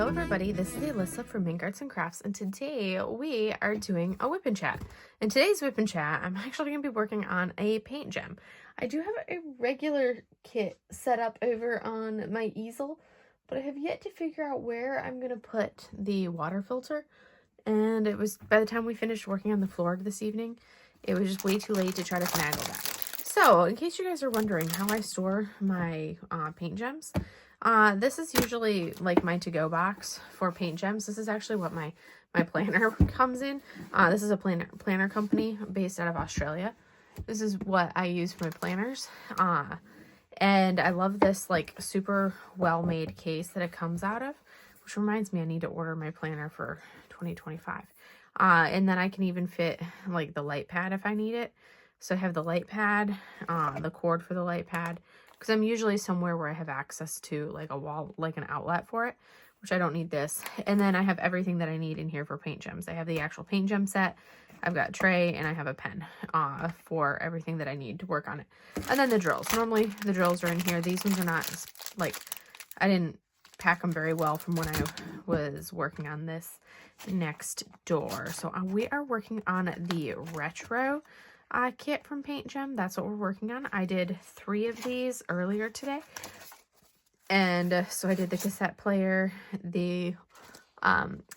Hello everybody, this is Alyssa from Mink Arts and Crafts, and today we are doing a WIP Chat. In today's WIP Chat, I'm actually going to be working on a paint gem. I do have a regular kit set up over on my easel, but I have yet to figure out where I'm going to put the water filter. And it was, by the time we finished working on the floor this evening, it was just way too late to try to finagle that. So, in case you guys are wondering how I store my paint gems, this is usually like my to-go box for paint gems. This is actually what my planner comes in. This is a planner company based out of Australia. This is what I use for my planners. And I love this like super well-made case that it comes out of, which reminds me I need to order my planner for 2025. And then I can even fit like the light pad if I need it. So I have the light pad, the cord for the light pad, because I'm usually somewhere where I have access to like a wall, like an outlet for it, which I don't need this. And then I have everything that I need in here for paint gems. I have the actual paint gem set, I've got a tray, and I have a pen for everything that I need to work on it. And then the drills. Normally the drills are in here. These ones are not, like, I didn't pack them very well from when I was working on this next door. So we are working on the retro kit from Paint Gem. That's what we're working on. I did 3 of these earlier today. And so I did the cassette player, the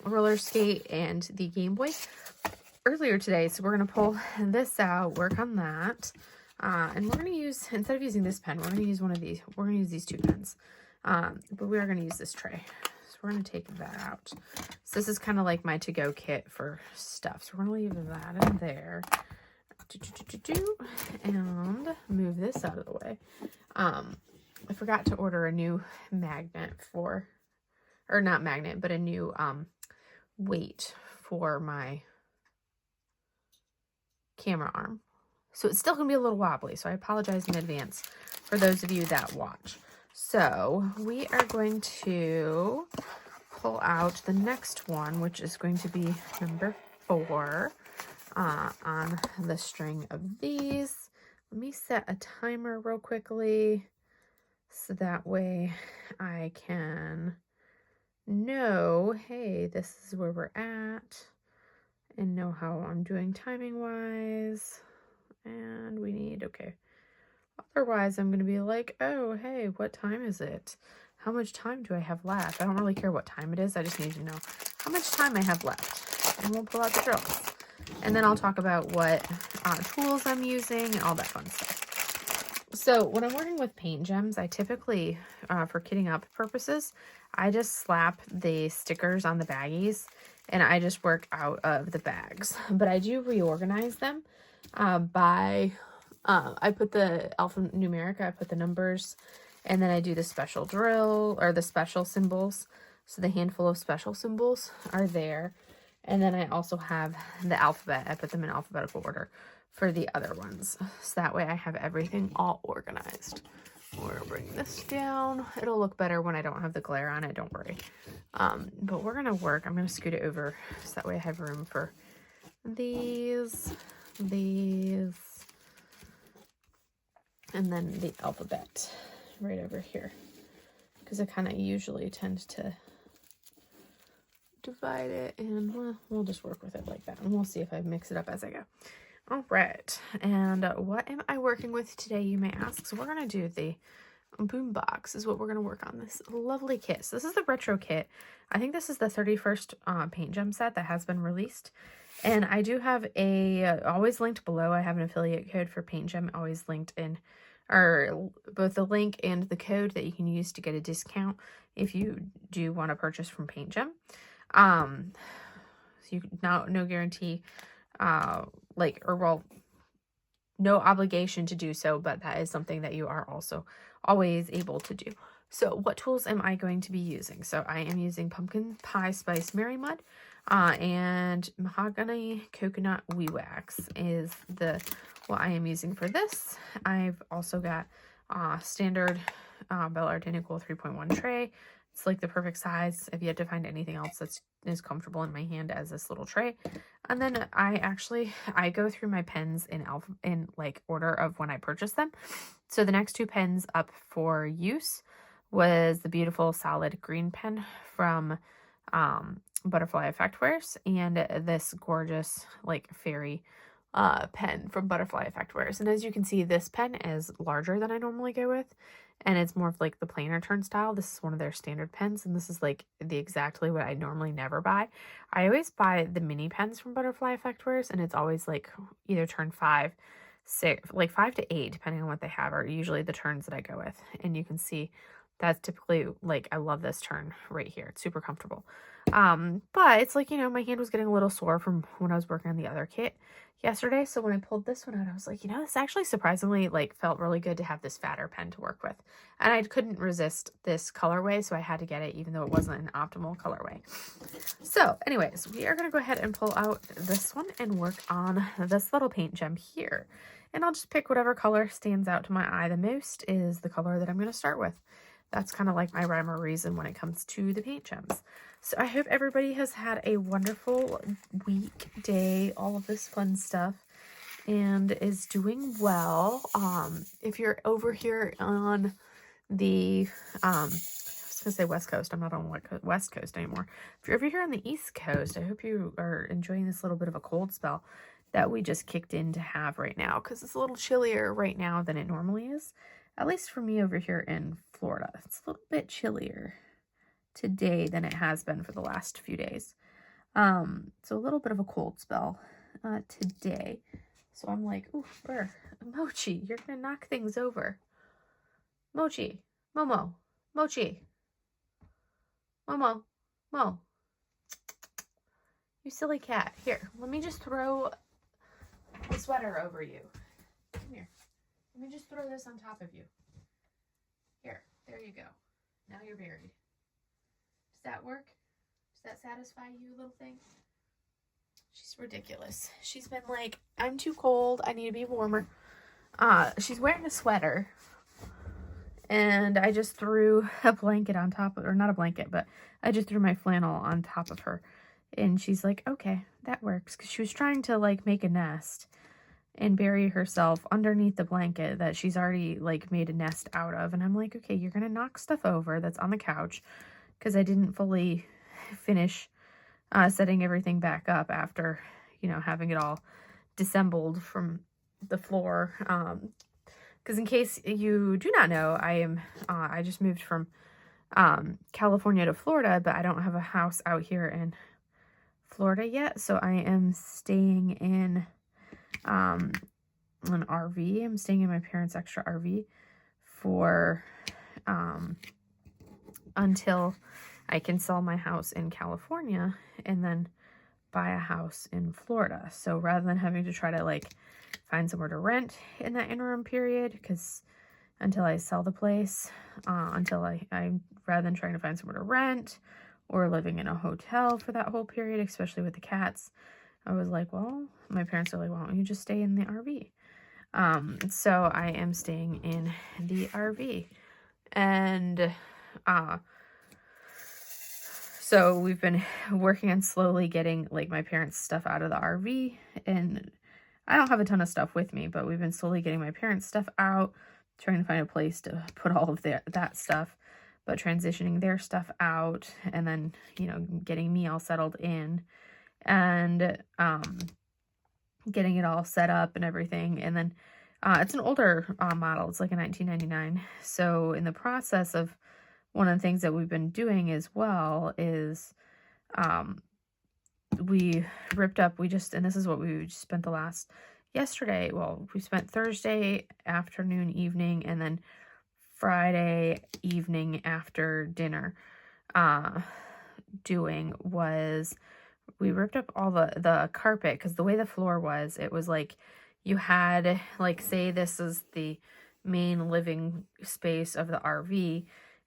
roller skate, and the Game Boy earlier today. So we're going to pull this out, work on that. And we're going to use, instead of using this pen, we're going to use one of these. We're going to use these 2 pens. But we are going to use this tray. So we're going to take that out. So this is kind of like my to-go kit for stuff. So we're going to leave that in there. And move this out of the way. I forgot to order a new magnet for, or not magnet, but a new weight for my camera arm. So it's still gonna be a little wobbly, so I apologize in advance for those of you that watch. So we are going to pull out the next one, which is going to be number 4. On the string of these. Let me set a timer real quickly so that way I can know, hey, this is where we're at, and know how I'm doing timing wise. And we need, okay, otherwise I'm gonna be like, oh, hey, what time is it? How much time do I have left? I don't really care what time it is, I just need to know how much time I have left, and we'll pull out the drills. And then I'll talk about what tools I'm using and all that fun stuff. So when I'm working with paint gems, I typically, for kitting up purposes, I just slap the stickers on the baggies and I just work out of the bags. But I do reorganize them by, I put the alphanumeric, I put the numbers, and then I do the special drill or the special symbols. So the handful of special symbols are there. And then I also have the alphabet. I put them in alphabetical order for the other ones. So that way I have everything all organized. We're gonna bring this down. It'll look better when I don't have the glare on it, don't worry. But we're gonna work. I'm gonna scoot it over so that way I have room for these, and then the alphabet right over here. Because I kind of usually tend to divide it, and we'll just work with it like that, and we'll see if I mix it up as I go. All right, and what am I working with today, you may ask? So we're gonna do the boom box is what we're gonna work on, this lovely kit. So this is the retro kit. I think this is the 31st paint gem set that has been released, and I do have a always linked below. I have an affiliate code for paint gem always linked in, or both the link and the code that you can use to get a discount if you do want to purchase from Paint Gem. So you no guarantee, no obligation to do so, but that is something that you are also always able to do. So what tools am I going to be using? So I am using Pumpkin Pie Spice Mary Mud, and Mahogany Coconut Wee Wax is what I am using for this. I've also got standard Belle Art Equal 3.1 tray. It's like the perfect size. I've yet to find anything else that's as comfortable in my hand as this little tray. And then I go through my pens in like order of when I purchased them. So the next 2 pens up for use was the beautiful solid green pen from Butterfly Effect Wares and this gorgeous like fairy pen from Butterfly Effect Wares. And as you can see, this pen is larger than I normally go with, and it's more of like the plainer turn style. This is one of their standard pens, and this is like the exactly what I normally never buy. I always buy the mini pens from Butterfly Effect Wares, and it's always like either turn 5, 6, like 5 to 8, depending on what they have, are usually the turns that I go with. And you can see that's typically like, I love this turn right here. It's super comfortable. But it's like, you know, my hand was getting a little sore from when I was working on the other kit yesterday. So when I pulled this one out, I was like, you know, this actually surprisingly like felt really good to have this fatter pen to work with. And I couldn't resist this colorway, so I had to get it even though it wasn't an optimal colorway. So anyways, we are going to go ahead and pull out this one and work on this little paint gem here. And I'll just pick whatever color stands out to my eye the most is the color that I'm going to start with. That's kind of like my rhyme or reason when it comes to the paint gems. So I hope everybody has had a wonderful week, day, all of this fun stuff, and is doing well. If you're over here on the, I was going to say West Coast. I'm not on West Coast anymore. If you're over here on the East Coast, I hope you are enjoying this little bit of a cold spell that we just kicked in to have right now, because it's a little chillier right now than it normally is. At least for me over here in Florida, it's a little bit chillier today than it has been for the last few days. So a little bit of a cold spell today. So I'm like, ooh, brr, Mochi, you're gonna knock things over. Mochi, Momo, Mochi, Momo, Mo. You silly cat. Here, let me just throw the sweater over you. Come here. Let me just throw this on top of you. Here, there you go. Now you're buried. Does that work? Does that satisfy you, little thing? She's ridiculous. She's been like, I'm too cold. I need to be warmer. She's wearing a sweater. And I just threw a blanket on top of, or not a blanket, but I just threw my flannel on top of her. And she's like, okay, that works. Because she was trying to like make a nest and bury herself underneath the blanket that she's already like made a nest out of. And I'm like, okay, you're gonna knock stuff over that's on the couch, because I didn't fully finish setting everything back up after, you know, having it all disassembled from the floor. Because in case you do not know, I just moved from California to Florida, but I don't have a house out here in Florida yet, so I am staying in an RV. I'm staying in my parents' extra RV for until I can sell my house in California and then buy a house in Florida. So rather than having to try to like find somewhere to rent in that interim period, because until I sell the place, until I rather than trying to find somewhere to rent or living in a hotel for that whole period, especially with the cats, I was like, well, my parents are like, why don't you just stay in the RV? So I am staying in the RV. And so we've been working on slowly getting like my parents' stuff out of the RV, and I don't have a ton of stuff with me, but we've been slowly getting my parents' stuff out, trying to find a place to put all of that stuff, but transitioning their stuff out, and then, you know, getting me all settled in, and getting it all set up and everything. And then it's an older model. It's like a 1999. So in the process of, one of the things that we've been doing as well is we ripped up, and this is what we just spent the last, yesterday, well, we spent Thursday afternoon, evening, and then Friday evening after dinner doing was, we ripped up all the carpet, because the way the floor was, it was like you had, like, say this is the main living space of the RV.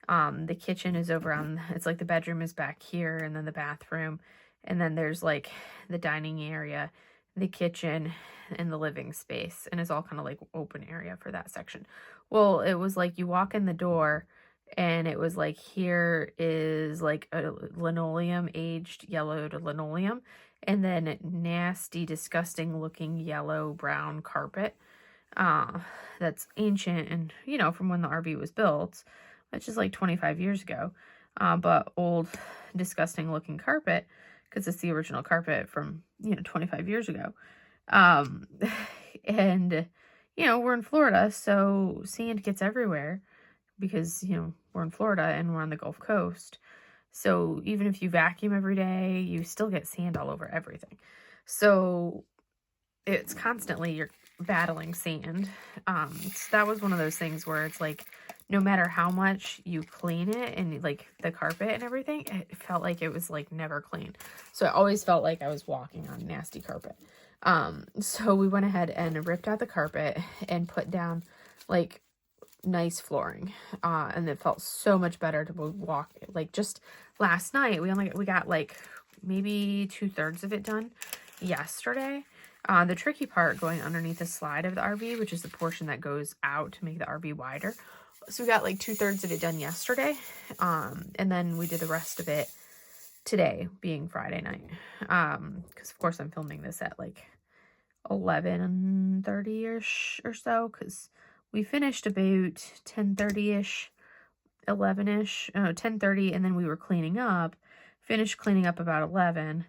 The kitchen is over on, it's like the bedroom is back here, and then the bathroom, and then there's like the dining area, the kitchen, and the living space, and it's all kind of like open area for that section. Well, it was like you walk in the door, and it was like, here is like a linoleum, aged yellowed linoleum, and then nasty, disgusting looking yellow brown carpet that's ancient and, you know, from when the RV was built, which is like 25 years ago. but old, disgusting looking carpet, because it's the original carpet from, 25 years ago. And, we're in Florida, so sand gets everywhere because, we're in Florida and we're on the Gulf Coast. So even if you vacuum every day, you still get sand all over everything. So it's constantly you're battling sand. So that was one of those things where it's like, no matter how much you clean it and like the carpet and everything, it felt like it was like never clean. So I always felt like I was walking on nasty carpet. So we went ahead and ripped out the carpet and put down like nice flooring. And it felt so much better to walk. Like just last night, we got like maybe 2/3 of it done yesterday. The tricky part going underneath the slide of the RV, which is the portion that goes out to make the RV wider. So we got like 2/3 of it done yesterday. And then we did the rest of it today, being Friday night. Because of course I'm filming this at like 11:30-ish or so, because we finished about 10:30-ish, 11-ish, 10:30, and then we were cleaning up, finished cleaning up about 11,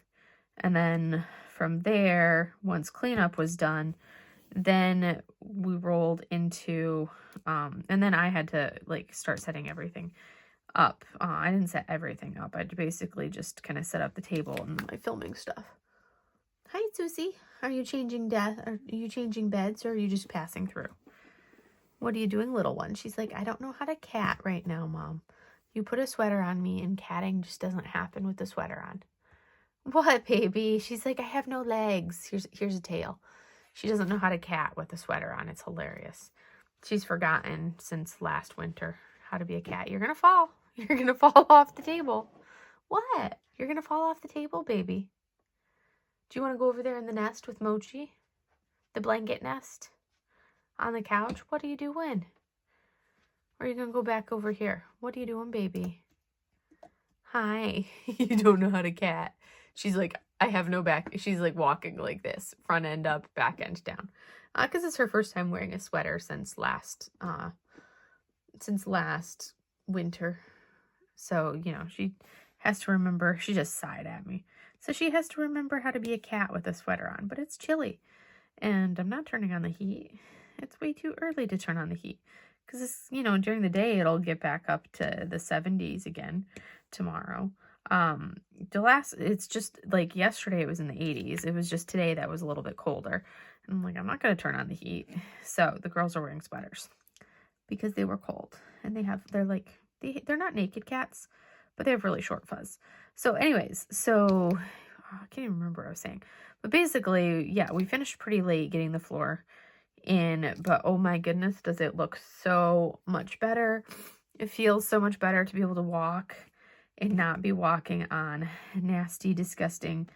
and then from there, once cleanup was done, then we rolled into, and then I had to like start setting everything up. I didn't set everything up. I basically just kind of set up the table and my filming stuff. Hi, Susie. Are you changing beds, or are you just passing through? What are you doing, little one? She's like, I don't know how to cat right now, Mom. You put a sweater on me and catting just doesn't happen with the sweater on. What, baby? She's like, I have no legs. Here's a tail. She doesn't know how to cat with a sweater on. It's hilarious. She's forgotten since last winter how to be a cat. You're going to fall. You're going to fall off the table. What? You're going to fall off the table, baby. Do you want to go over there in the nest with Mochi? The blanket nest? On the couch? What are you doing? Or are you going to go back over here? What are you doing, baby? Hi. You don't know how to cat. She's like, I have no back. She's like walking like this, front end up, back end down. Because it's her first time wearing a sweater since last winter. So, she has to remember. She just sighed at me. So she has to remember how to be a cat with a sweater on. But it's chilly. And I'm not turning on the heat. It's way too early to turn on the heat. Because, it's, during the day, it'll get back up to the 70s again tomorrow. It's just like yesterday it was in the 80s. It was just today that was a little bit colder. And I'm like, I'm not going to turn on the heat. So the girls are wearing sweaters because they were cold. And they're not naked cats, but they have really short fuzz. So anyways, I can't even remember what I was saying. But basically, yeah, we finished pretty late getting the floor in, but oh my goodness, does it look so much better. It feels so much better to be able to walk and not be walking on nasty, disgusting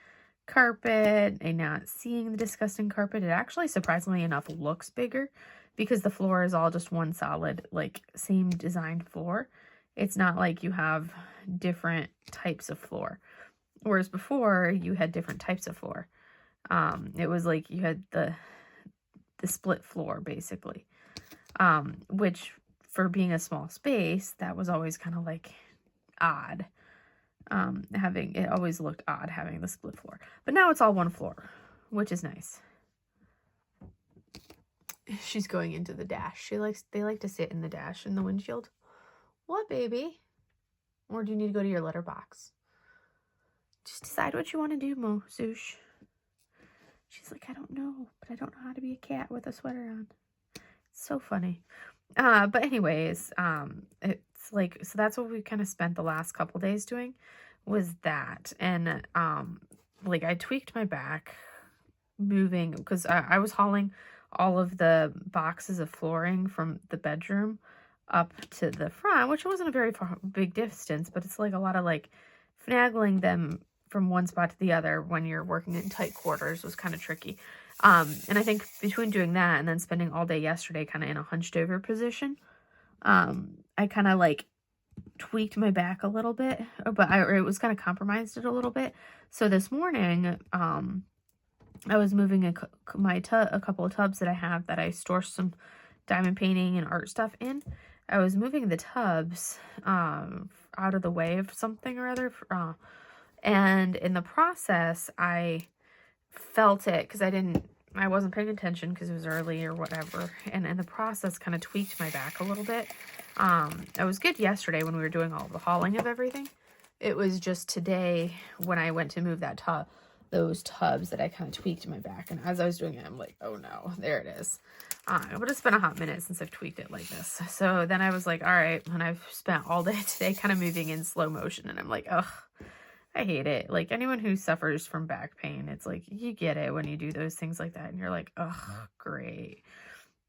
carpet and not seeing the disgusting carpet. It actually, surprisingly enough, looks bigger because the floor is all just one solid, like, same designed floor. It's not like you have different types of floor. Whereas before, you had different types of floor. It was like you had the split floor, basically. Which, for being a small space, that was always kind of like odd. It always looked odd having the split floor. But now it's all one floor, which is nice. She's going into the dash. They like to sit in the dash in the windshield. What, baby? Or do you need to go to your litter box? Just decide what you want to do, Mo Sush. She's like, I don't know, but I don't know how to be a cat with a sweater on. It's so funny. But anyways, it's like, so that's what we kind of spent the last couple days doing, was that. And like, I tweaked my back moving, because I was hauling all of the boxes of flooring from the bedroom up to the front, which wasn't a very big distance, but it's like a lot of like finagling them from one spot to the other when you're working in tight quarters was kind of tricky. And I think between doing that and then spending all day yesterday kind of in a hunched over position, I kind of like tweaked my back a little bit, but it was kind of compromised it a little bit. So this morning, I was moving a couple of tubs that I have that I store some diamond painting and art stuff in. I was moving the tubs out of the way of something or other, and in the process I felt it because I wasn't paying attention because it was early or whatever, and in the process kind of tweaked my back a little bit. I was good yesterday when we were doing all the hauling of everything. It was just today when I went to move that those tubs that I kind of tweaked my back, and as I was doing it, I'm like, oh no, there it is. But it's been a hot minute since I've tweaked it like this. So then I was like, all right, and I've spent all day today kind of moving in slow motion, and I'm like, ugh, I hate it. Like, anyone who suffers from back pain, it's like, you get it when you do those things like that, and you're like, ugh, great.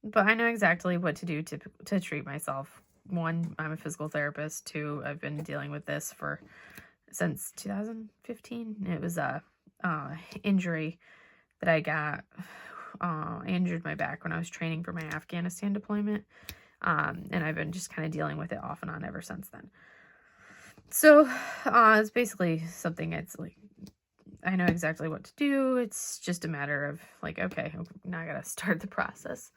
But I know exactly what to do to treat myself. One, I'm a physical therapist. Two, I've been dealing with this since 2015. It was a injury that I got. I injured my back when I was training for my Afghanistan deployment. And I've been just kind of dealing with it off and on ever since then. So, it's basically something it's like, I know exactly what to do. It's just a matter of like, okay, now I gotta start the process.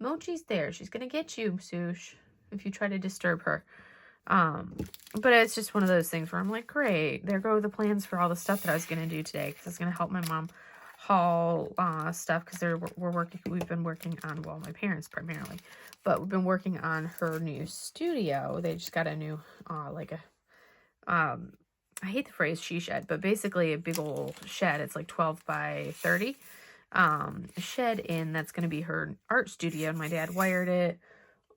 Mochi's there. She's gonna get you, Sush, if you try to disturb her. But it's just one of those things where I'm like, great, there go the plans for all the stuff that I was gonna do today, because it's gonna help my mom haul stuff, because we've been working on, well, my parents primarily, but we've been working on her new studio. They just got a new I hate the phrase she shed, but basically a big old shed. It's like 12 by 30 shed in that's going to be her art studio, and my dad wired it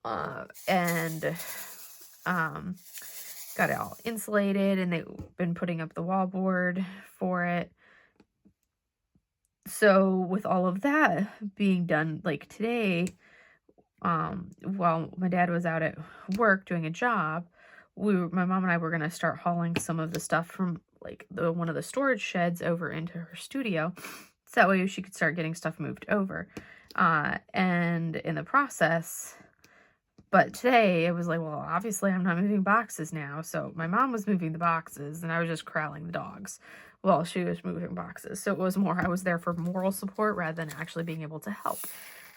and got it all insulated, and they've been putting up the wallboard for it. So with all of that being done, like today, while my dad was out at work doing a job, my mom and I were going to start hauling some of the stuff from like one of the storage sheds over into her studio, so that way she could start getting stuff moved over. And in the process, but today it was like, well, obviously I'm not moving boxes now. So my mom was moving the boxes and I was just corralling the dogs while she was moving boxes. So it was more, I was there for moral support rather than actually being able to help,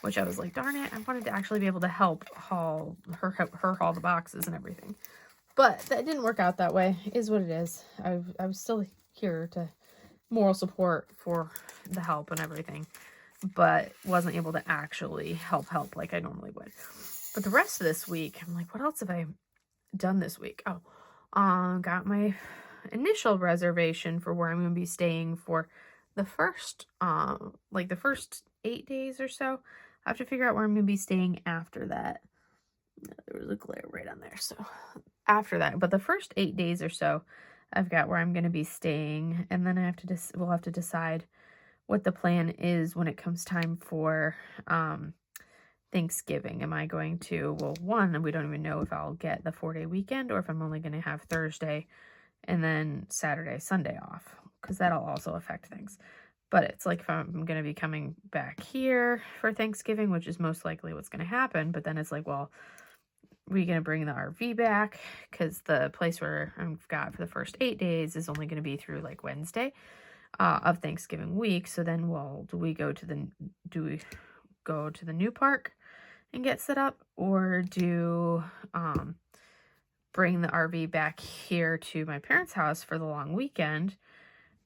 which I was like, darn it, I wanted to actually be able to help haul her haul the boxes and everything. But that didn't work out that way, is what it is. I was still here to moral support for the help and everything, but wasn't able to actually help like I normally would. But the rest of this week, I'm like, what else have I done this week? Oh, got my initial reservation for where I'm going to be staying for the first 8 days or so. I have to figure out where I'm going to be staying after that. There was a glare right on there. So after that, but the first 8 days or so, I've got where I'm going to be staying, and then we'll have to decide what the plan is when it comes time for Thanksgiving. Am I going to, well, one, we don't even know if I'll get the 4-day weekend or if I'm only going to have Thursday and then Saturday, Sunday off, because that'll also affect things. But it's like if I'm going to be coming back here for Thanksgiving, which is most likely what's going to happen, but then it's like, well, we're going to bring the RV back, because the place where I've got for the first 8 days is only going to be through like Wednesday of Thanksgiving week. So then, well, do we go to the new park and get set up, or do bring the RV back here to my parents' house for the long weekend,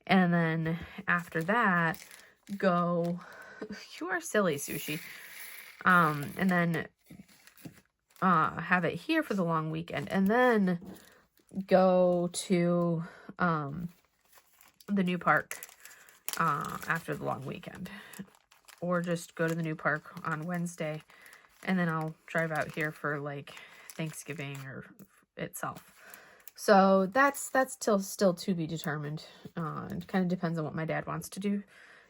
and then after that go you are silly, Sushi, and then have it here for the long weekend, and then go to the new park after the long weekend, or just go to the new park on Wednesday, and then I'll drive out here for like Thanksgiving or itself. So that's still to be determined. It kind of depends on what my dad wants to do.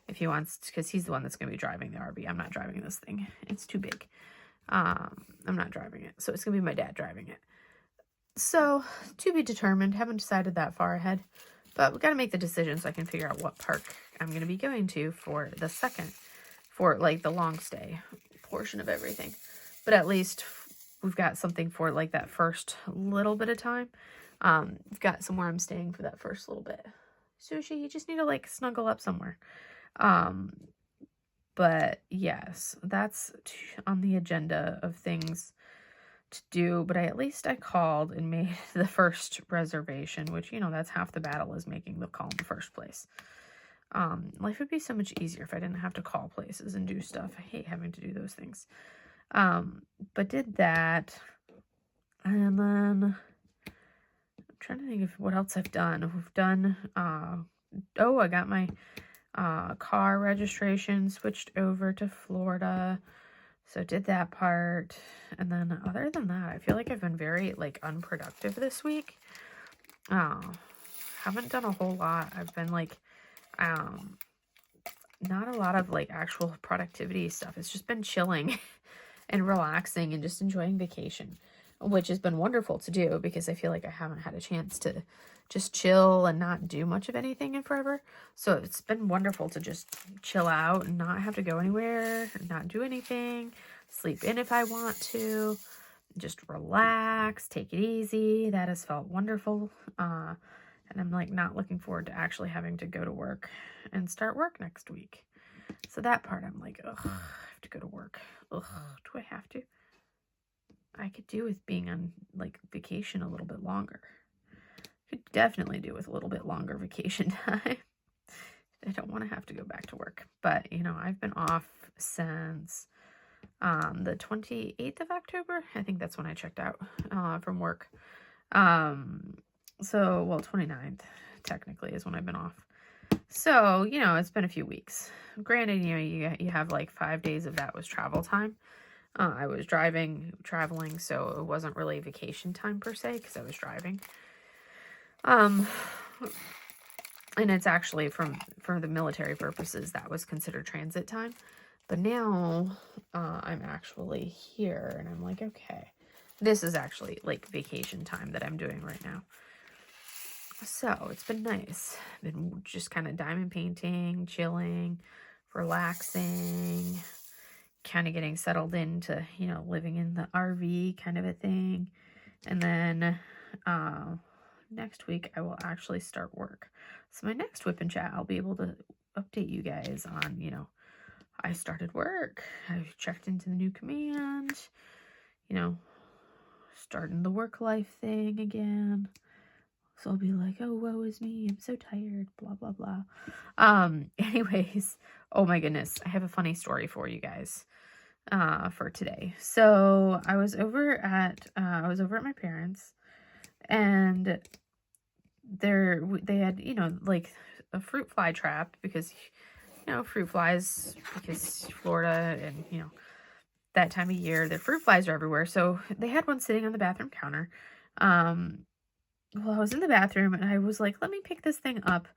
If he wants, because he's the one that's going to be driving the RV. I'm not driving this thing. It's too big. I'm not driving it. So it's going to be my dad driving it. So to be determined. Haven't decided that far ahead. But we got to make the decision so I can figure out what park I'm going to be going to for like the long stay portion of everything. But at least we've got something for like that first little bit of time. We've got somewhere I'm staying for that first little bit. Sushi, you just need to like snuggle up somewhere. But yes, that's on the agenda of things to do, but at least I called and made the first reservation, which, you know, that's half the battle, is making the call in the first place. Life would be so much easier if I didn't have to call places and do stuff. I hate having to do those things. But did that, and then I'm trying to think of what else I've done. We've done, oh, I got my car registration switched over to Florida. So did that part. And then other than that, I feel like I've been very like unproductive this week. Haven't done a whole lot. I've been like, not a lot of like actual productivity stuff. It's just been chilling and relaxing and just enjoying vacation, which has been wonderful to do because I feel like I haven't had a chance to just chill and not do much of anything in forever. So it's been wonderful to just chill out and not have to go anywhere, not do anything, sleep in if I want to, just relax, take it easy. That has felt wonderful. And I'm like not looking forward to actually having to go to work and start work next week. So that part I'm like, ugh, I have to go to work. Ugh, do I have to? I could do with being on like vacation a little bit longer. Could definitely do with a little bit longer vacation time. I don't want to have to go back to work. But, you know, I've been off since the 28th of October. I think that's when I checked out from work. So, well, 29th technically is when I've been off. So, you know, it's been a few weeks. Granted, you know, you have like 5 days of that was travel time. I was traveling, so it wasn't really vacation time per se because I was driving. And it's actually for the military purposes, that was considered transit time. But now I'm actually here and I'm like, okay, this is actually like vacation time that I'm doing right now. So it's been nice. Been just kind of diamond painting, chilling, relaxing, kind of getting settled into, you know, living in the RV kind of a thing. And then next week I will actually start work. So my next WIP Chat, I'll be able to update you guys on, you know, I started work. I checked into the new command, you know, starting the work life thing again. So I'll be like, oh, woe is me. I'm so tired. Blah, blah, blah. Anyways, oh my goodness. I have a funny story for you guys for today. So I was over at my parents' and they had, you know, like a fruit fly trap because, you know, fruit flies, because Florida and, you know, that time of year, the fruit flies are everywhere. So they had one sitting on the bathroom counter. Well, I was in the bathroom and I was like, let me pick this thing up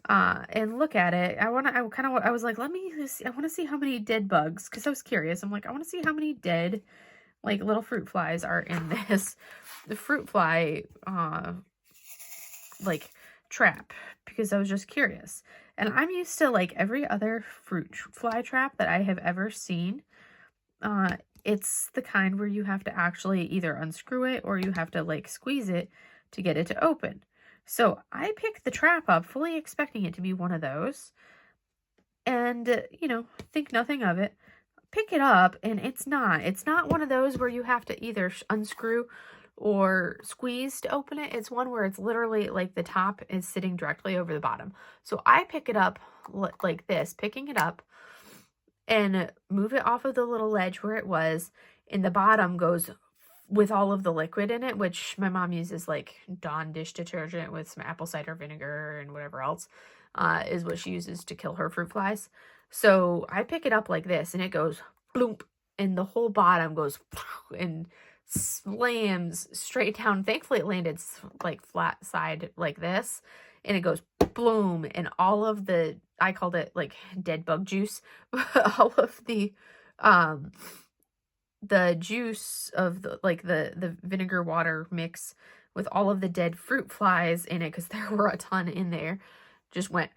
and look at it. I want to see how many dead bugs, because I was curious. I'm like, I want to see how many dead like little fruit flies are in the fruit fly like trap, because I was just curious. And I'm used to like every other fruit fly trap that I have ever seen. It's the kind where you have to actually either unscrew it or you have to like squeeze it to get it to open. So I picked the trap up fully expecting it to be one of those and, you know, think nothing of it. Pick it up and it's not one of those where you have to either unscrew or squeeze to open it. It's one where it's literally like the top is sitting directly over the bottom. So I pick it up like this, picking it up and move it off of the little ledge where it was, and the bottom goes with all of the liquid in it, which my mom uses like Dawn dish detergent with some apple cider vinegar and whatever else is what she uses to kill her fruit flies. So I pick it up like this and it goes bloop, and the whole bottom goes and slams straight down. Thankfully it landed like flat side like this, and it goes bloom, and all of the, I called it like dead bug juice, all of the juice of the like the vinegar water mix with all of the dead fruit flies in it, because there were a ton in there, just went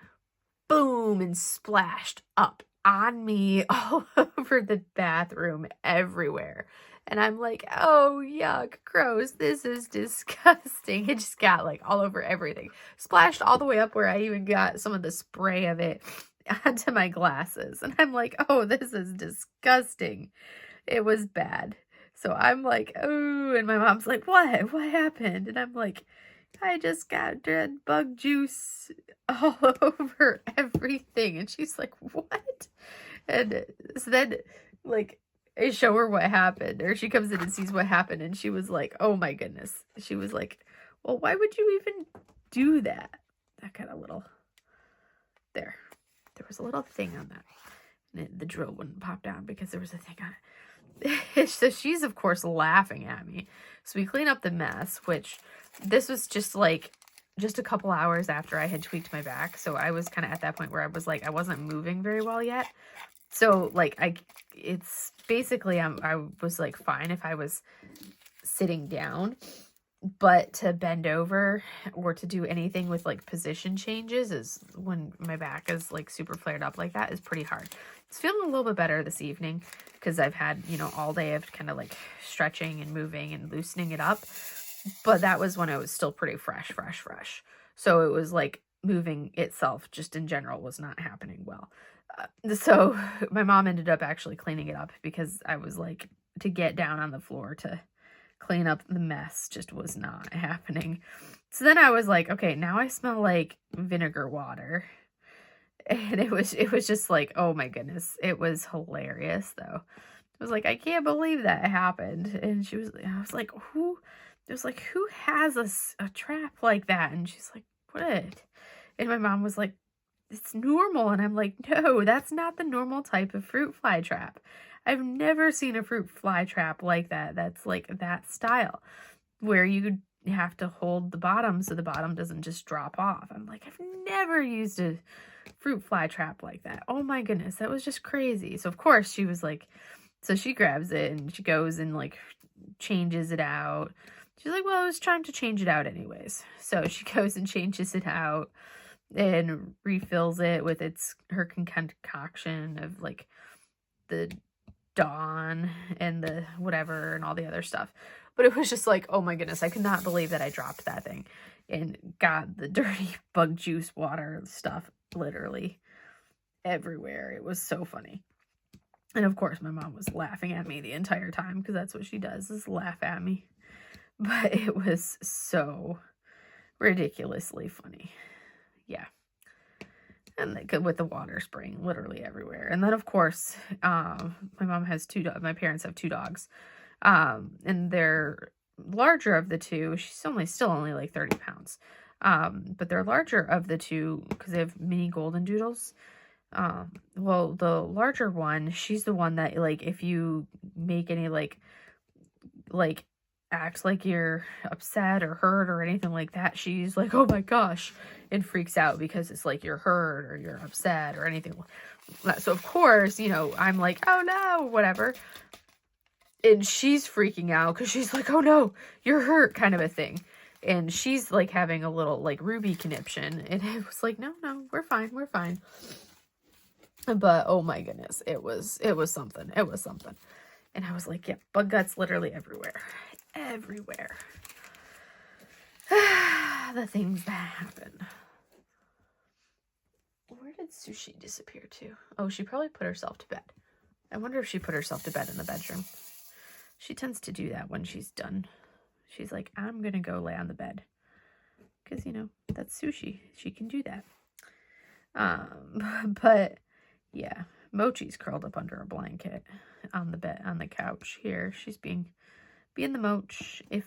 boom and splashed up on me all over the bathroom everywhere. And I'm like, oh, yuck, gross, this is disgusting. It just got like all over everything. Splashed all the way up where I even got some of the spray of it onto my glasses. And I'm like, oh, this is disgusting. It was bad. So I'm like, oh, and my mom's like, what? What happened? And I'm like, I just got dead bug juice all over everything. And she's like, what? And so then, like, I show her what happened, or she comes in and sees what happened, and she was like, oh my goodness. She was like, well, why would you even do that? That kind of little, there was a little thing on that. And the drill wouldn't pop down because there was a thing on it. So she's, of course, laughing at me. So we clean up the mess, which this was just like, just a couple hours after I had tweaked my back. So I was kind of at that point where I was like, I wasn't moving very well yet. So like, it's basically, I was like fine if I was sitting down, but to bend over or to do anything with like position changes is when my back is like super flared up like that is pretty hard. It's feeling a little bit better this evening because I've had, you know, all day of kind of like stretching and moving and loosening it up. But that was when it was still pretty fresh. So it was like moving itself just in general was not happening well. So my mom ended up actually cleaning it up because I was like, to get down on the floor to clean up the mess just was not happening. So then I was like, okay, now I smell like vinegar water. And it was just like, oh my goodness. It was hilarious though. I was like, I can't believe that happened. And I was like, who has a trap like that? And she's like, what? And my mom was like, it's normal. And I'm like, no, that's not the normal type of fruit fly trap. I've never seen a fruit fly trap like that. That's like that style where you have to hold the bottom so the bottom doesn't just drop off. I'm like, I've never used a fruit fly trap like that. Oh my goodness, that was just crazy. So of course she was like, so she grabs it and she goes and like changes it out. She's like, well, I was trying to change it out anyways. So she goes and changes it out and refills it with her concoction of like the Dawn and the whatever and all the other stuff. But it was just like, oh my goodness, I could not believe that I dropped that thing and got the dirty bug juice water stuff literally everywhere. It was so funny. And of course my mom was laughing at me the entire time because that's what she does, is laugh at me. But it was so ridiculously funny. Yeah. And with the water spraying literally everywhere. And then of course, my parents have 2 dogs. And they're larger of the 2. She's still only like 30 pounds. But they're larger of the 2 because they have mini golden doodles. Well, the larger one, she's the one that like, if you make any like act like you're upset or hurt or anything like that, she's like, oh my gosh, and freaks out because it's like you're hurt or you're upset or anything like that. So of course, you know, I'm like, oh no, whatever. And she's freaking out because she's like, oh no, you're hurt, kind of a thing. And she's like having a little like Ruby conniption. And it was like, no, we're fine. But oh my goodness, it was something. It was something. And I was like, yeah, bug guts literally everywhere. The things that happen. Where did Sushi disappear to? Oh, she probably put herself to bed. I wonder if she put herself to bed in the bedroom. She tends to do that when she's done. She's like, I'm gonna go lay on the bed. Because, you know, that's Sushi. She can do that. But yeah, Mochi's curled up under a blanket on the bed, on the couch here. She's being the Moch. If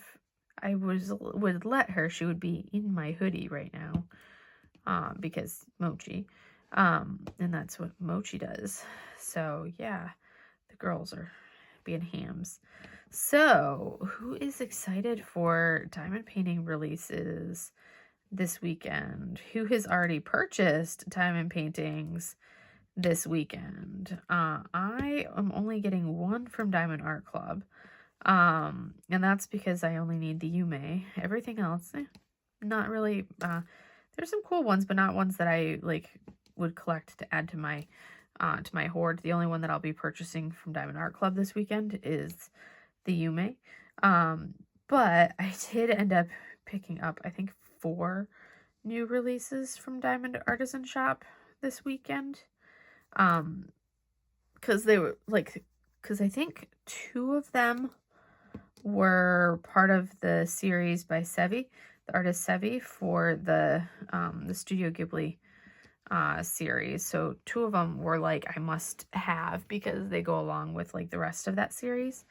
I would let her, she would be in my hoodie right now, because Mochi, and that's what Mochi does. So yeah, the girls are being hams. So who is excited for diamond painting releases this weekend? Who has already purchased diamond paintings this weekend? I am only getting one from Diamond Art Club. And that's because I only need the Yume. Everything else, not really. There's some cool ones, but not ones that I like would collect to add to my hoard. The only one that I'll be purchasing from Diamond Art Club this weekend is the Yume. But I did end up picking up, I think, 4 new releases from Diamond Artisan Shop this weekend. Because they were like, because I think 2 of them were part of the series by Sevi, the artist Sevi, for the Studio Ghibli series. So 2 of them were like I must have because they go along with like the rest of that series.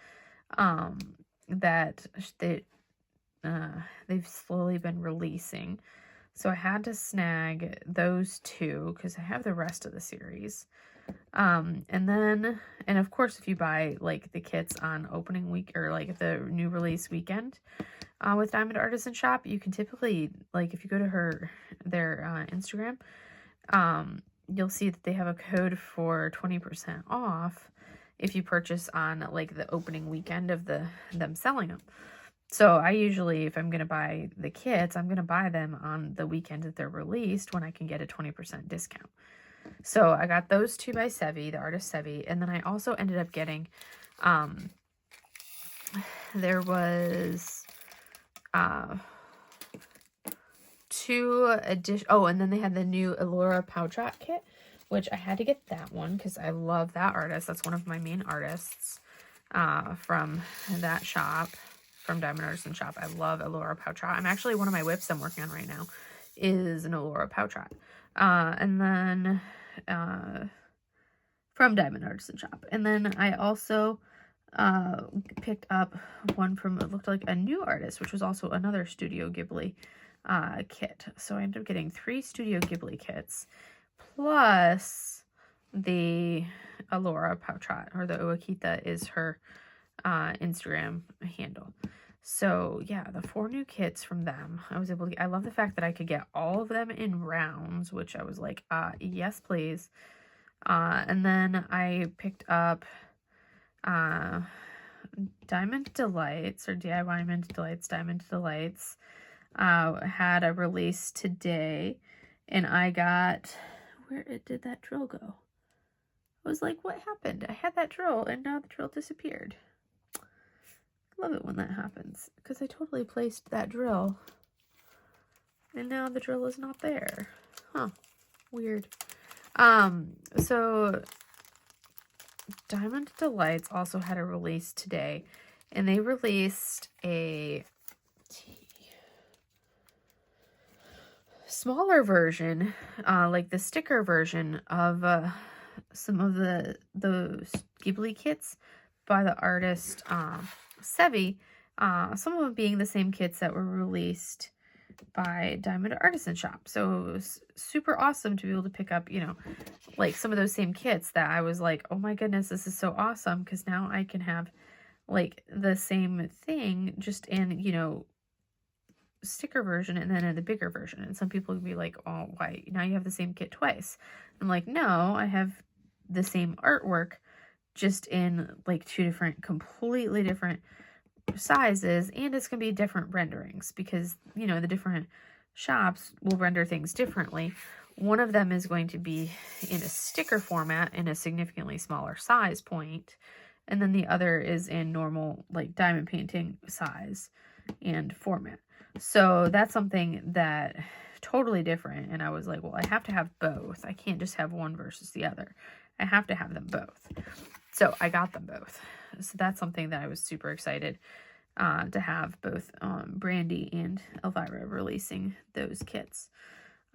That they've slowly been releasing. So I had to snag those 2 because I have the rest of the series. And of course, if you buy like the kits on opening week or like the new release weekend with Diamond Artisan Shop, you can typically, like if you go to their Instagram, you'll see that they have a code for 20% off if you purchase on like the opening weekend of them selling them. So I usually, if I'm going to buy the kits, I'm going to buy them on the weekend that they're released when I can get a 20% discount. So I got those 2 by Sevi, the artist Sevi, and then I also ended up getting, there was 2 addition. Oh, and then they had the new Elora Poutrot kit, which I had to get that one because I love that artist. That's one of my main artists from that shop, from Diamond Artisan Shop. I love Elora Poutrot. I'm actually, one of my whips I'm working on right now is an Elora Poutrot. And then from Diamond Artisan Shop. And then I also picked up one from, it looked like a new artist, which was also another Studio Ghibli kit. So I ended up getting 3 Studio Ghibli kits, plus the Elora Poutrot, or the Uakita is her Instagram handle. So yeah, the 4 new kits from them, I was able to get. I love the fact that I could get all of them in rounds, which I was like, yes, please. And then I picked up Diamond Delights, or DIY Delights, Diamond Delights. Had a release today, and I got, where did that drill go? I was like, what happened? I had that drill, and now the drill disappeared. Love it when that happens, because I totally placed that drill and now the drill is not there. Huh, weird. So Diamond Delights also had a release today, and they released a smaller version, like the sticker version of some of the Ghibli kits by the artist Sevi, some of them being the same kits that were released by Diamond Artisan Shop. So it was super awesome to be able to pick up, you know, like some of those same kits that I was like, oh my goodness, this is so awesome, because now I can have like the same thing just in, you know, sticker version and then in the bigger version. And some people would be like, oh, why now you have the same kit twice? I'm like, no, I have the same artwork, just in like 2 different, completely different sizes, and it's gonna be different renderings, because you know the different shops will render things differently. One of them is going to be in a sticker format in a significantly smaller size point, and then the other is in normal like diamond painting size and format. So that's something that totally different, and I was like, well, I have to have both. I can't just have one versus the other. I have to have them both. So I got them both. So that's something that I was super excited to have, both Brandy and Elvira releasing those kits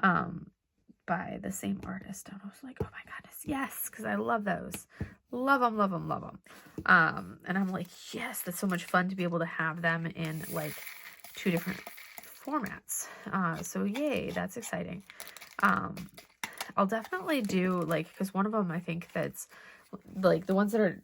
by the same artist. And I was like, oh my goodness, yes, because I love those. Love them, love them, love them. And I'm like, yes, that's so much fun to be able to have them in like 2 different formats. So yay, that's exciting. I'll definitely do like, because one of them I think that's like the ones that are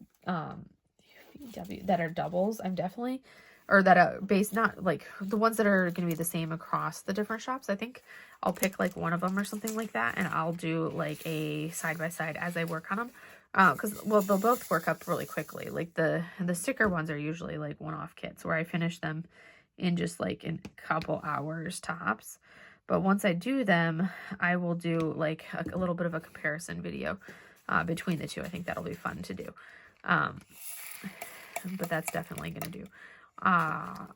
that are doubles, I'm definitely, or that are based, not like the ones that are going to be the same across the different shops. I think I'll pick like one of them or something like that, and I'll do like a side-by-side as I work on them, because well, they'll both work up really quickly. Like the sticker ones are usually like one-off kits where I finish them in just like in a couple hours tops. But once I do them, I will do like a little bit of a comparison video between the 2. I think that'll be fun to do. But that's definitely going to do. I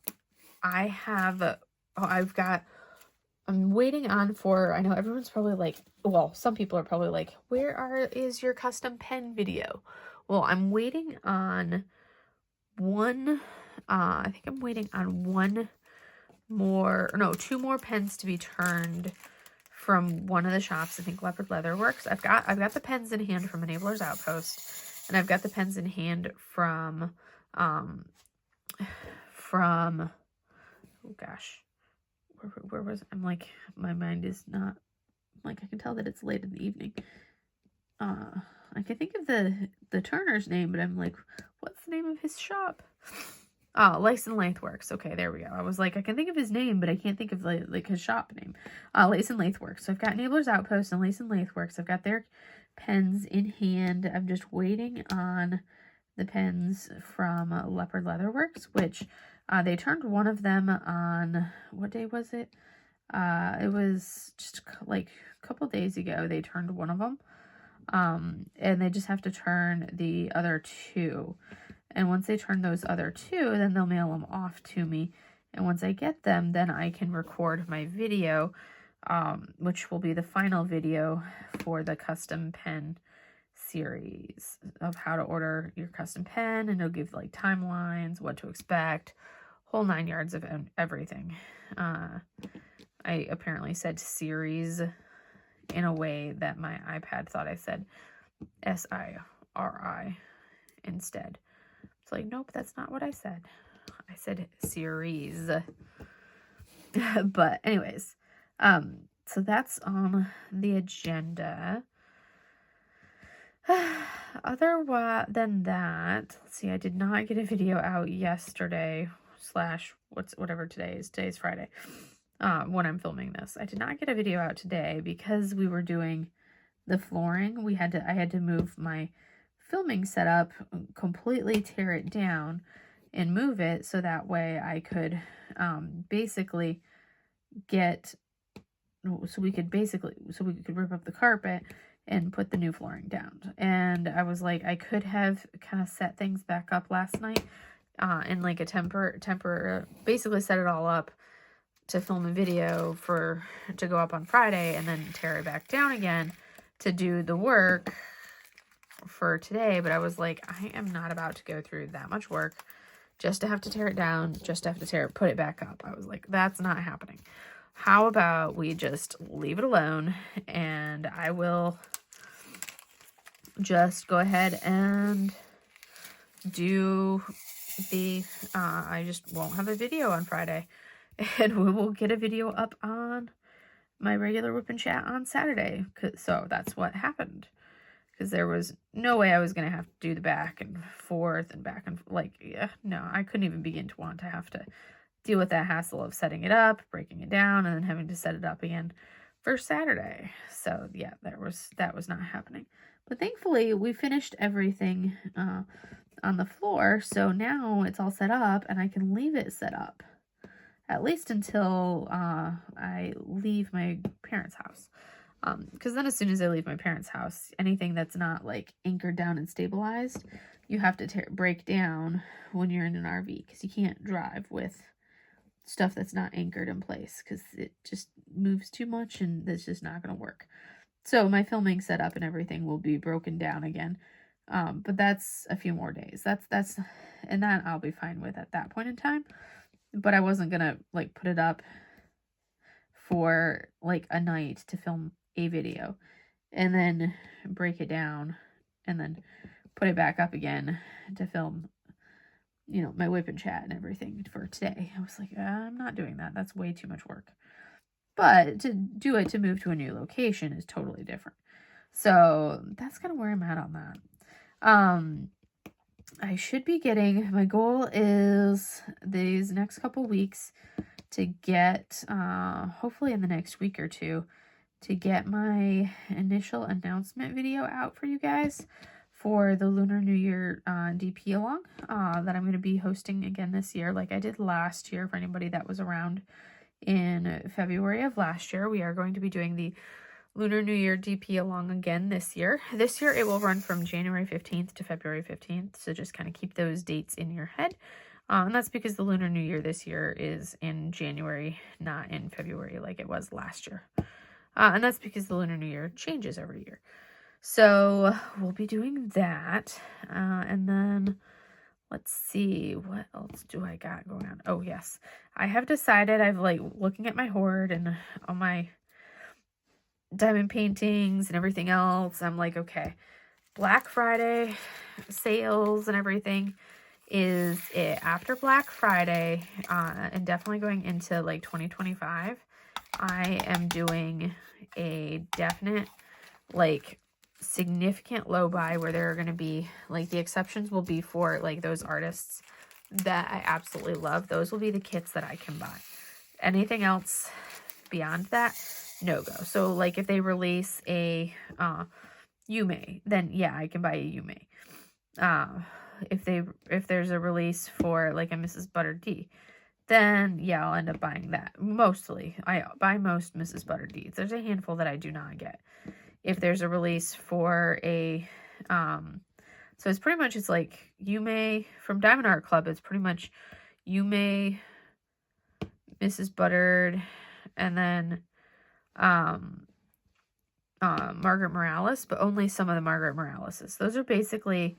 have, I'm waiting on for, I know everyone's probably like, well, some people are probably like, is your custom pen video? Well, I'm waiting on one I think I'm waiting on two more pens to be turned from one of the shops. I think Leopard Leather Works. I've got the pens in hand from Enabler's Outpost, and I've got the pens in hand from oh gosh, where was I'm like, my mind is not, like, I can tell that it's late in the evening. I can think of the turner's name, but I'm like, what's the name of his shop? Oh, Lace and Lathe Works. Okay, there we go. I was like, I can think of his name, but I can't think of like his shop name. Lace and Lathe Works. So I've got Enabler's Outpost and Lace and Lathe Works. I've got their pens in hand. I'm just waiting on the pens from Leopard Leather Works, which they turned one of them on, what day was it? It was just like a couple days ago. They turned one of them. And they just have to turn the other two. And once they turn those other two, then they'll mail them off to me. And once I get them, then I can record my video, which will be the final video for the custom pen series of how to order your custom pen. And it'll give like timelines, what to expect, whole 9 yards of everything. I apparently said series in a way that my iPad thought I said SIRI instead. It's like, nope, that's not what I said. I said series. But anyways, so that's on the agenda. Other than that, let's see, I did not get a video out yesterday / whatever today is. Today's Friday. When I'm filming this, I did not get a video out today because we were doing the flooring. I had to move my filming setup, completely tear it down and move it so that way I could basically so we could rip up the carpet and put the new flooring down. And I was like, I could have kind of set things back up last night in like a basically set it all up to film a video to go up on Friday and then tear it back down again to do the work for today. But I was like, I am not about to go through that much work just to have to tear it down, just to have to put it back up. I was like, that's not happening. How about we just leave it alone and I will just go ahead and do I just won't have a video on Friday. And we will get a video up on my regular WIP Chat on Saturday. So that's what happened. Because there was no way I was going to have to do the back and forth and back and no, I couldn't even begin to want to have to deal with that hassle of setting it up, breaking it down, and then having to set it up again for Saturday. So yeah, that was not happening. But thankfully, we finished everything on the floor. So now it's all set up and I can leave it set up. At least until I leave my parents' house. Because then as soon as I leave my parents' house, anything that's not like anchored down and stabilized, you have to break down when you're in an RV. Because you can't drive with stuff that's not anchored in place. Because it just moves too much and that's just not going to work. So my filming setup and everything will be broken down again. But that's a few more days. And that I'll be fine with at that point in time. But I wasn't going to, put it up for, a night to film a video. And then break it down. And then put it back up again to film, my WIP Chat and everything for today. I was like, I'm not doing that. That's way too much work. But to move to a new location is totally different. So that's kind of where I'm at on that. I should be getting, my goal is these next couple weeks to get, hopefully in the next week or two, to get my initial announcement video out for you guys for the Lunar New Year DP along that I'm going to be hosting again this year like I did last year. For anybody that was around in February of last year, we are going to be doing the Lunar New Year DP along again this year. This year it will run from January 15th to February 15th. So just kind of keep those dates in your head. And that's because the Lunar New Year this year is in January, not in February like it was last year. And that's because the Lunar New Year changes every year. So we'll be doing that. And then let's see, what else do I got going on? Oh, yes. I have decided, I've like looking at my hoard and all my diamond paintings and everything else. I'm like, okay, Black Friday sales and everything is it. After Black Friday, and definitely going into like 2025, I am doing a definite, like, significant low buy where there are going to be, like, the exceptions will be for, like, those artists that I absolutely love. Those will be the kits that I can buy. Anything else beyond that, no go. So, like, if they release a Yume, then yeah, I can buy a Yume. If there's a release for like a Mrs. Butter D, then yeah, I'll end up buying that. Mostly, I buy most Mrs. Butter Ds. There's a handful that I do not get. If there's a release for a, so it's pretty much, it's like Yume from Diamond Art Club. It's pretty much Yume, Mrs. Buttered, and then Margaret Morales, but only some of the Margaret Moraleses. Those are basically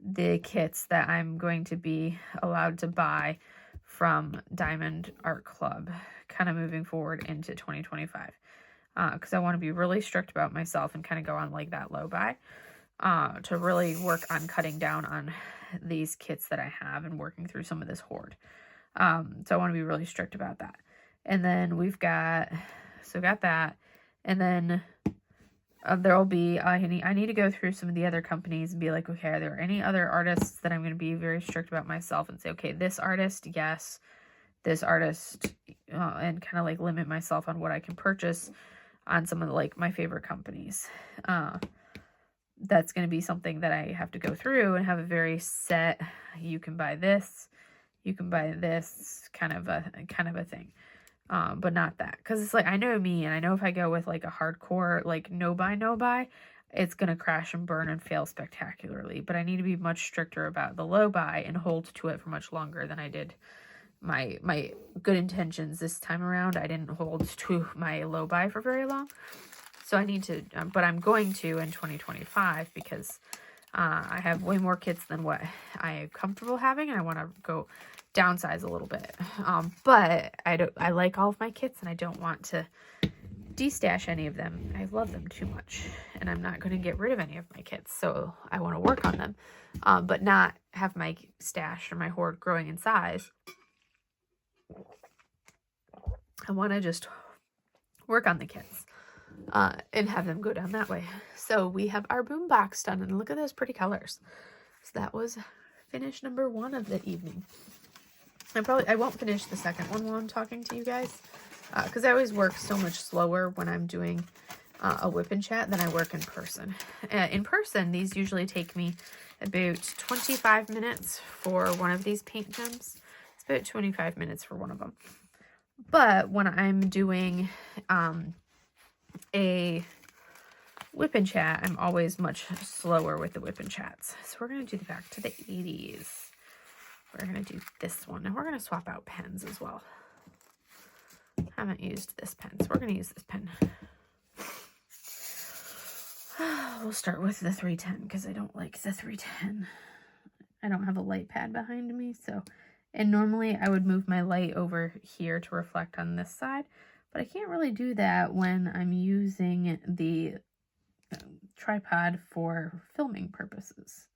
the kits that I'm going to be allowed to buy from Diamond Art Club, kind of moving forward into 2025. Because I want to be really strict about myself and kind of go on like that low buy, to really work on cutting down on these kits that I have and working through some of this hoard. So I want to be really strict about that. And then we've got, so got that. And then there'll be, I need to go through some of the other companies and be like, okay, are there any other artists that I'm going to be very strict about myself and say, okay, this artist, yes, this artist, and kind of like limit myself on what I can purchase on some of the, like, my favorite companies. That's going to be something that I have to go through and have a very set, you can buy this, you can buy this kind of a thing. But not that, because it's like, I know me, and I know if I go with like a hardcore, like no buy, it's gonna crash and burn and fail spectacularly. But I need to be much stricter about the low buy and hold to it for much longer than I did my good intentions this time around. I didn't hold to my low buy for very long, so I need to, but I'm going to in 2025, because I have way more kits than what I'm comfortable having, and I want to go downsize a little bit. But I like all of my kits, and I don't want to destash any of them. I love them too much, and I'm not going to get rid of any of my kits, so I want to work on them, but not have my stash or my hoard growing in size. I want to just work on the kits, and have them go down that way. So we have our boom box done, and look at those pretty colors. So that was finish number 1 of the evening. I won't finish the second one while I'm talking to you guys, because I always work so much slower when I'm doing a WIP Chat than I work in person. In person, these usually take me about 25 minutes for one of these paint gems. It's about 25 minutes for one of them. But when I'm doing a WIP Chat, I'm always much slower with the WIP Chats. So we're going to do back to the 80s. We're going to do this one. And we're going to swap out pens as well. Haven't used this pen, so we're going to use this pen. We'll start with the 310, because I don't like the 310. I don't have a light pad behind me, so... And normally I would move my light over here to reflect on this side, but I can't really do that when I'm using the tripod for filming purposes.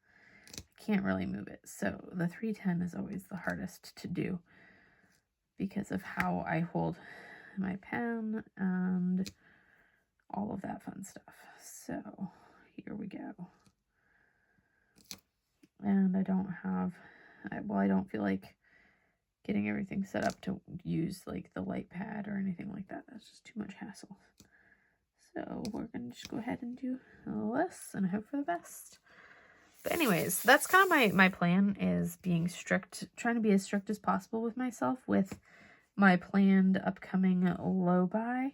Can't really move it, so the 310 is always the hardest to do because of how I hold my pen and all of that fun stuff. So here we go. And I don't have, well, I don't feel like getting everything set up to use like the light pad or anything like that. That's just too much hassle. So we're gonna just go ahead and do this and hope for the best. But anyways, that's kind of my plan, is being strict, trying to be as strict as possible with myself with my planned upcoming low buy,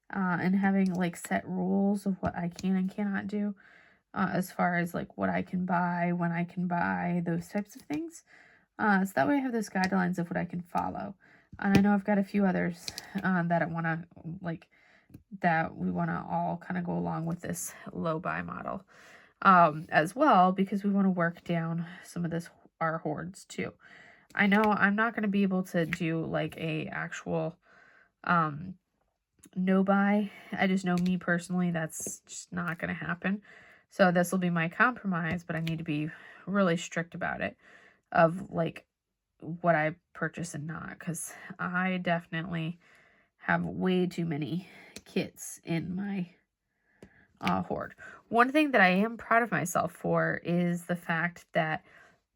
and having like set rules of what I can and cannot do, as far as like what I can buy, when I can buy, those types of things. So that way I have those guidelines of what I can follow. And I know I've got a few others that I want to, like, that we want to all kind of go along with this low buy model as well, because we want to work down some of this our hoards too. I know I'm not going to be able to do like a actual no buy. I just know me personally, that's just not going to happen. So this will be my compromise, but I need to be really strict about it, of like what I purchase and not, because I definitely have way too many kits in my hoard. One thing that I am proud of myself for is the fact that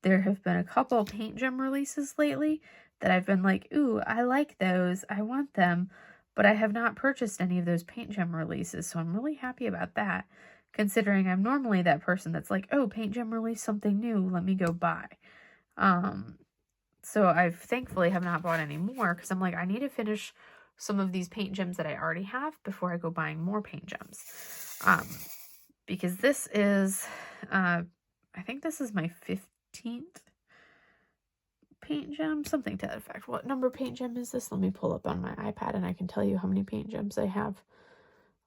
there have been a couple paint gem releases lately that I've been like, ooh, I like those, I want them, but I have not purchased any of those paint gem releases, so I'm really happy about that, considering I'm normally that person that's like, oh, paint gem released something new, let me go buy. So I've thankfully have not bought any more, because I'm like, I need to finish some of these paint gems that I already have before I go buying more paint gems. Because this is, I think this is my 15th paint gem, something to that effect. What number paint gem is this? Let me pull up on my iPad and I can tell you how many paint gems I have.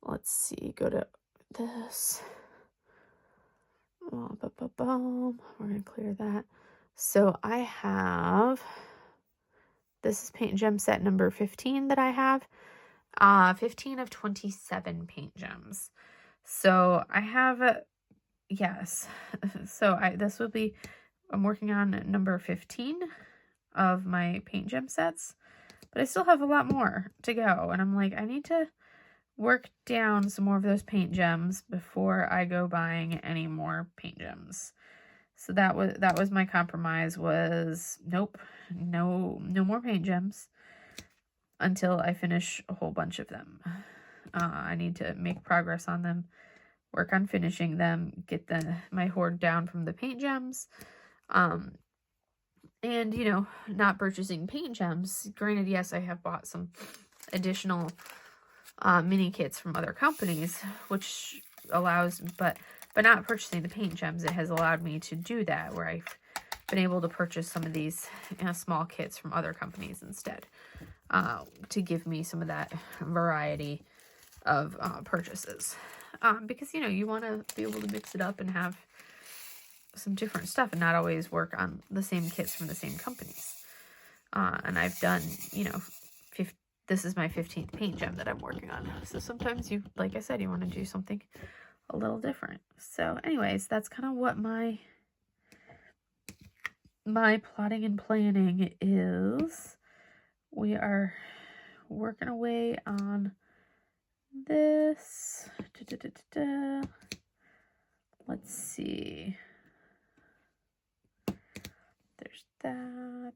Let's see, go to this. Oh, we're going to clear that. So I have, this is paint gem set number 15 that I have. 15 of 27 paint gems. So I have, yes. So this will be, I'm working on number 15 of my paint gem sets, but I still have a lot more to go. And I'm like, I need to work down some more of those paint gems before I go buying any more paint gems. So that was my compromise, was nope, no more paint gems until I finish a whole bunch of them. I need to make progress on them, work on finishing them, get my hoard down from the paint gems. And, you know, not purchasing paint gems. Granted, yes, I have bought some additional mini kits from other companies, which allows, but not purchasing the paint gems, it has allowed me to do that, where I've been able to purchase some of these small kits from other companies instead, to give me some of that variety of purchases. Because, you know, you want to be able to mix it up and have some different stuff and not always work on the same kits from the same companies. And I've done, you know, this is my 15th paint gem that I'm working on. So sometimes you, like I said, you want to do something a little different. So anyways, that's kind of what my plotting and planning is. We are working away on this. Let's see. There's that.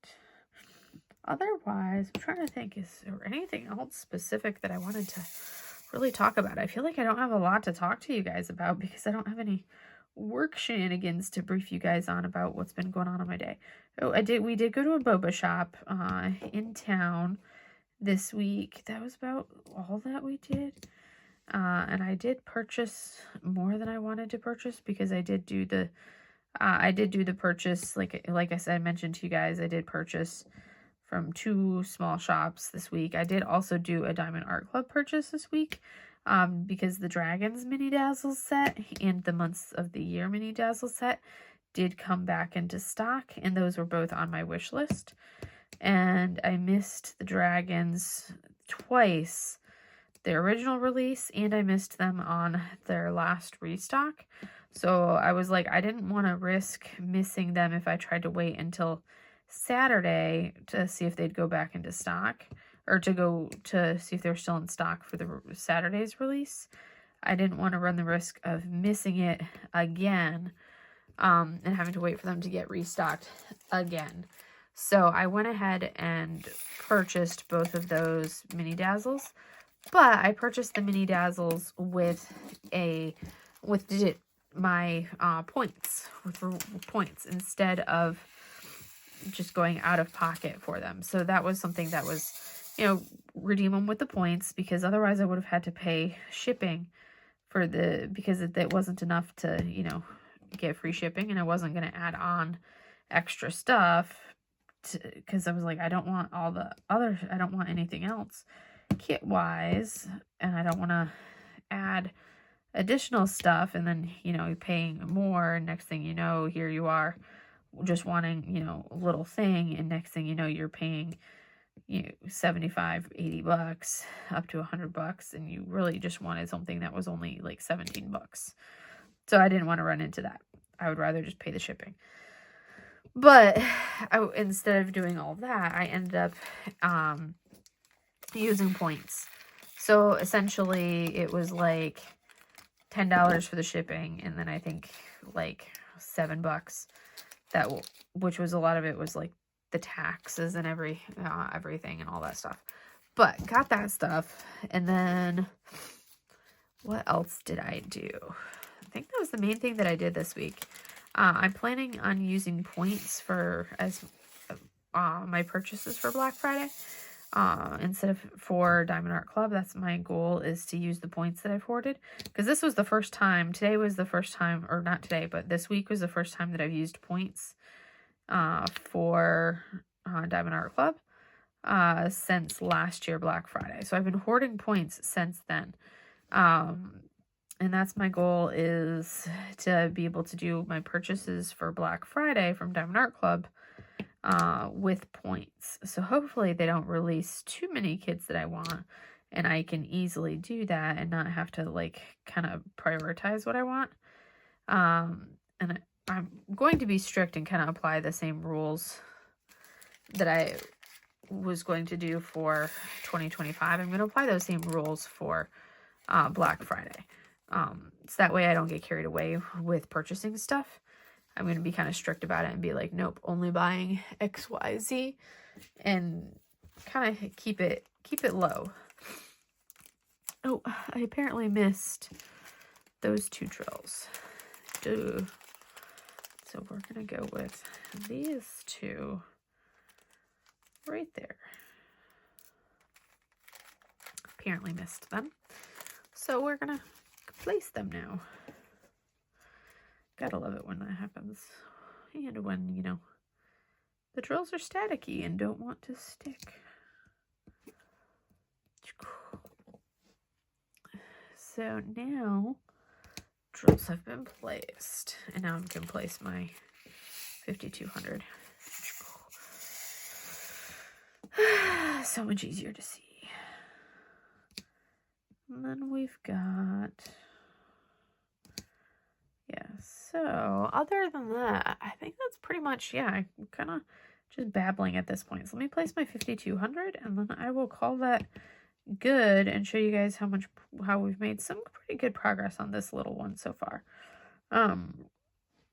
Otherwise, I'm trying to think, is there anything else specific that I wanted to really talk about? I feel like I don't have a lot to talk to you guys about because I don't have any work shenanigans to brief you guys on about what's been going on in my day. Oh, we did go to a boba shop in town this week. That was about all that we did. And I did purchase more than I wanted to purchase because I did do the purchase, like I said, I mentioned to you guys, I did purchase from 2 small shops this week. I did also do a Diamond Art Club purchase this week, because the Dragons Mini Dazzle set and the Months of the Year Mini Dazzle set did come back into stock, and those were both on my wish list. And I missed the Dragons twice, the original release, and I missed them on their last restock. So I was like, I didn't want to risk missing them if I tried to wait until Saturday to see if they'd go back into stock, or to see if they're still in stock for the Saturday's release. I didn't want to run the risk of missing it again, and having to wait for them to get restocked again. So I went ahead and purchased both of those mini dazzles, but I purchased the mini dazzles with my points, with points, instead of just going out of pocket for them. So that was something that was, you know, redeem them with the points, because otherwise I would have had to pay shipping because it wasn't enough to, you know, get free shipping, and I wasn't going to add on extra stuff because I was like, I don't want I don't want anything else kit wise, and I don't want to add additional stuff and then, you know, paying more, and next thing you know, here you are just wanting, you know, a little thing, and next thing you know, you're paying, you know, 75, 80 bucks, up to $100, and you really just wanted something that was only like 17 bucks. So I didn't want to run into that. I would rather just pay the shipping. But instead of doing all of that, I ended up using points. So essentially it was like $10 for the shipping, and then I think like $7 that which was a lot of it was like the taxes and everything and all that stuff. But got that stuff, and then what else did I do? I think that was the main thing that I did this week. I'm planning on using points for my purchases for Black Friday. Instead of for Diamond Art Club, that's my goal, is to use the points that I've hoarded. Because this was the first time, today was the first time, or not today, but this week was the first time that I've used points for Diamond Art Club since last year Black Friday. So I've been hoarding points since then. And that's my goal, is to be able to do my purchases for Black Friday from Diamond Art Club with points. So hopefully they don't release too many kids that I want, and I can easily do that and not have to like kind of prioritize what I want. And I'm going to be strict and kind of apply the same rules that I was going to do for 2025. I'm going to apply those same rules for Black Friday. So that way I don't get carried away with purchasing stuff. I'm going to be kind of strict about it and be like, nope, only buying X, Y, Z, and kind of keep it low. Oh, I apparently missed those 2 drills. Ugh. So we're going to go with these 2 right there. Apparently missed them. So we're going to place them now. Gotta love it when that happens. And when, you know, the drills are staticky and don't want to stick. So now drills have been placed. And now I can place my 5200. So much easier to see. And then we've got... yeah, so other than that, I think that's pretty much, yeah, I'm kind of just babbling at this point. So let me place my 5200, and then I will call that good and show you guys how we've made some pretty good progress on this little one so far. And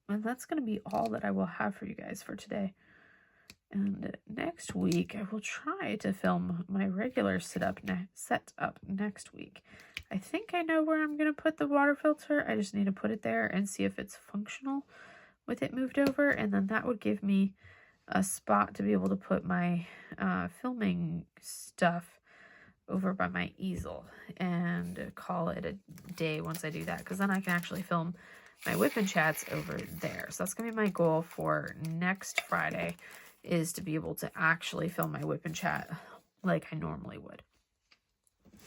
that's going to be all that I will have for you guys for today. And next week, I will try to film my regular setup next week. I think I know where I'm going to put the water filter. I just need to put it there and see if it's functional with it moved over. And then that would give me a spot to be able to put my filming stuff over by my easel and call it a day once I do that. Because then I can actually film my WIP chats over there. So that's going to be my goal for next Friday, is to be able to actually film my WIP chat like I normally would.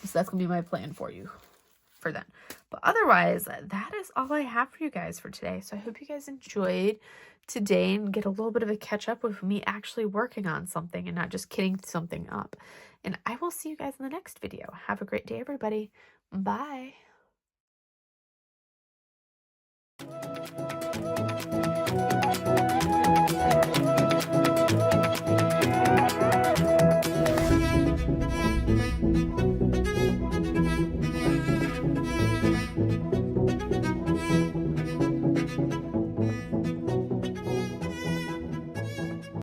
So that's going to be my plan for you for then. But otherwise, that is all I have for you guys for today. So I hope you guys enjoyed today and get a little bit of a catch up with me actually working on something and not just kidding something up. And I will see you guys in the next video. Have a great day, everybody. Bye.